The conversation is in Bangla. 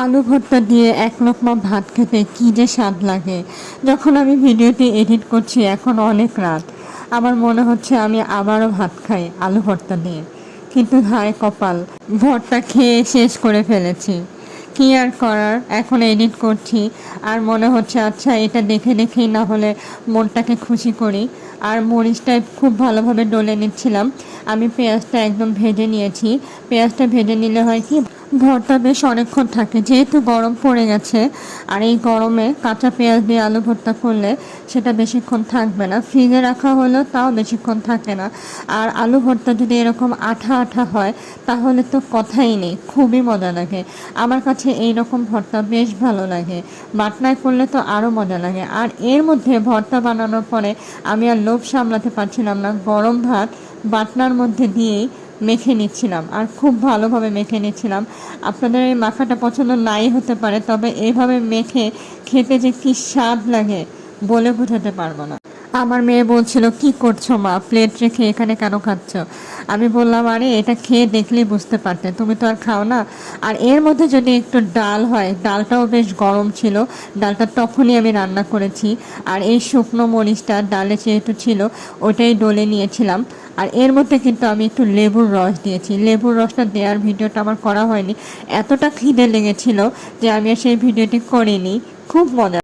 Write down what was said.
আলু ভর্তা দিয়ে এক লোকমা ভাত খেতে কী যে স্বাদ লাগে। যখন আমি ভিডিওটি এডিট করছি এখন অনেক রাত, আমার মনে হচ্ছে আমি আবারও ভাত খাই আলু ভর্তা দিয়ে, কিন্তু হায় কপাল, ভর্তা খেয়ে শেষ করে ফেলেছি। কী আর করার, এখন এডিট করছি আর মনে হচ্ছে আচ্ছা এটা দেখে দেখেই না হলে মনটাকে খুশি করি। আর মরিচটা খুব ভালোভাবে ডলে নিচ্ছিলাম। আমি পেঁয়াজটা একদম ভেজে নিয়েছি। পেঁয়াজটা ভেজে নিলে হয় কি, ভর্তা বেশ অনেকক্ষণ থাকে, যেহেতু গরম পড়ে গেছে। আর এই গরমে কাঁচা পেঁয়াজ দিয়ে আলু ভর্তা করলে সেটা বেশিক্ষণ থাকবে না, ফ্রিজে রাখা হলেও তাও বেশিক্ষণ থাকে না। আর আলু ভর্তা যদি এরকম আঠা আঠা হয় তাহলে তো কথাই নেই, খুবই মজা লাগে। আমার কাছে এই রকম ভর্তা বেশ ভালো লাগে, বাটনায় করলে তো আরও মজা লাগে। আর এর মধ্যে ভর্তা বানানোর পরে আমি আর লোভ সামলাতে পারছিলাম না, গরম ভাত বাটনার মধ্যে দিয়েই মেখে নিচ্ছিলাম আর খুব ভালোভাবে মেখে নিচ্ছিলাম। আপনাদের এই মাখাটা পছন্দ নাই হতে পারে, তবে এইভাবে মেখে খেতে যে কী স্বাদ লাগে বলে বোঝাতে পারবো না। আমার মেয়ে বলছিল কি করছো মা, প্লেট রেখে এখানে কেন খাচ্ছ? আমি বললাম আরে এটা খেয়ে দেখলেই বুঝতে পারতে, তুমি তো আর খাও না। আর এর মধ্যে যদি একটু ডাল হয়, ডালটাও বেশ গরম ছিল, ডালটা তখনই আমি রান্না করেছি। আর এই শুকনো মরিচটা ডালে যেহেতু ছিল ওটাই ডলে নিয়েছিলাম। আর এর মধ্যে কিন্তু আমি একটু লেবুর রস দিয়েছি, লেবুর রসটা দেওয়ার ভিডিওটা আমার করা হয়নি, এতটা খিদে লেগেছিল যে আমি আর সেই ভিডিওটি করিনি। খুব মজা।